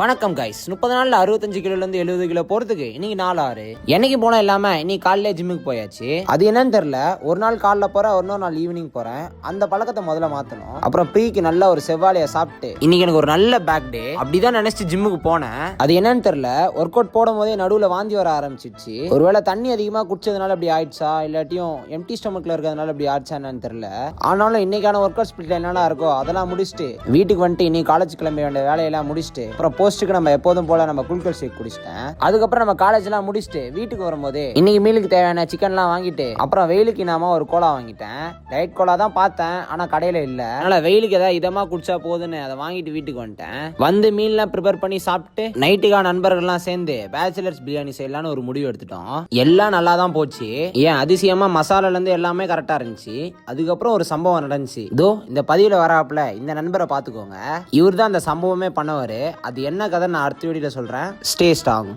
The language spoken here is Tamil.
வணக்கம் கைஸ். 30 நாள்ல 65 கிலோலேருந்து 70 கிலோ போறதுக்கு இன்னைக்கு 4-6 என்னைக்கு போனா இல்லாம இன்னைக்கு காலையில ஜிம்முக்கு போயாச்சு. அது என்னன்னு தெரியல, ஒரு நாள் காலைல போறேன், ஒரு நாள் ஈவினிங் போறேன். அந்த பழக்கத்தை முதல்ல மாத்தணும். அப்புறம் ப்ரீக்கு நல்ல ஒரு செவ்வாழைய சாப்பிட்டு இன்னைக்கு எனக்கு ஒரு நல்ல பேக் டே அப்படிதான் நினைச்சு ஜிம்முக்கு போனேன். அது என்னன்னு தெரியல, ஒர்க் அவுட் போடும் போதே நடுவுல வாந்தி வர ஆரம்பிச்சிச்சு. ஒருவேளை தண்ணி அதிகமா குடிச்சதுனால அப்படி ஆயிடுச்சா, இல்லாட்டியும் எம்டி ஸ்டொமக்ல இருக்கிறதுனால அப்படி ஆயிடுச்சா என்னன்னு தெரியல. ஆனாலும் இன்னைக்கான ஒர்க் அவுட் ஸ்பிளிட் என்னெல்லாம் இருக்கோ அதெல்லாம் முடிச்சுட்டு வீட்டுக்கு வந்துட்டு இன்னைக்கு காலேஜ் கிளம்ப வேண்டிய வேலையெல்லாம் முடிச்சுட்டு அப்புறம் போஸ்ட்டுக்கு நம்ம எப்போதும் போல நம்ம குளுக்கோஸ் ஷேக் குடிச்சிட்டேன். அதுக்கப்புறம் நம்ம காலேஜ் எல்லாம் முடிச்சுட்டு வீட்டுக்கு வரும்போது இன்னைக்கு மீலுக்கு தேவையான சிக்கன்லாம் வாங்கிட்டு அப்புறம் வெயிலுக்கு நாம ஒரு கோலா வாங்கிட்டேன். டயட் கோலா தான் பார்த்தேன், ஆனா கடையில இல்ல. அதனால வெயிலுக்கு ஏதாவது இதமா குடிச்சா போதுன்னு அதை வாங்கிட்டு வீட்டுக்கு வந்துட்டேன். வந்து மீன்லாம் ப்ரிப்பேர் பண்ணி சாப்பிட்டு நைட்டுக்கா நண்பர்கள்லாம் சேர்ந்து பேச்சுலர்ஸ் பிரியாணி செய்யலான்னு ஒரு முடிவு எடுத்துட்டோம். எல்லாம் நல்லா தான் போச்சு. ஏன் அதிசயமா மசாலால இருந்து எல்லாமே கரெக்டா இருந்துச்சு. அதுக்கப்புறம் ஒரு சம்பவம் நடந்துச்சு. இதோ இந்த பதிவுல வராப்புல இந்த நண்பரை பாத்துக்கோங்க. இவர் தான் அந்த சம்பவமே பண்ணவரு. அது என்ன கதை நான் அடுத்த வீடியோல சொல்றேன். Stay strong.